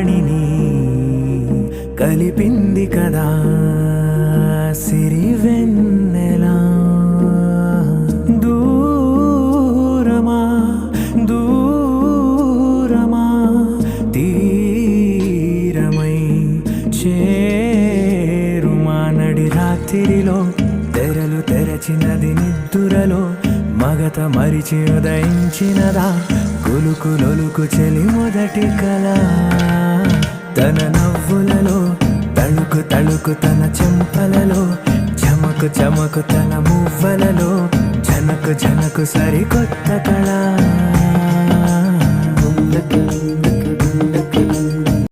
వాణిని కలిపింది కదా సిరి వెన్నెలా. దూరమా దూరమా తీరమై చేరుమా నడి రాత్రిలో తెరలు తెరచినది నిద్దురలో మగత మరిచి ఉదయించినదా కులుకులొలుకు చెలి మొదటి కళ. తన నవ్వులలో తళుకు తళుకు తన చెంపలలో చమకు చమకు తన మువ్వలలో జనకు జనకు సరికొత్త కళ.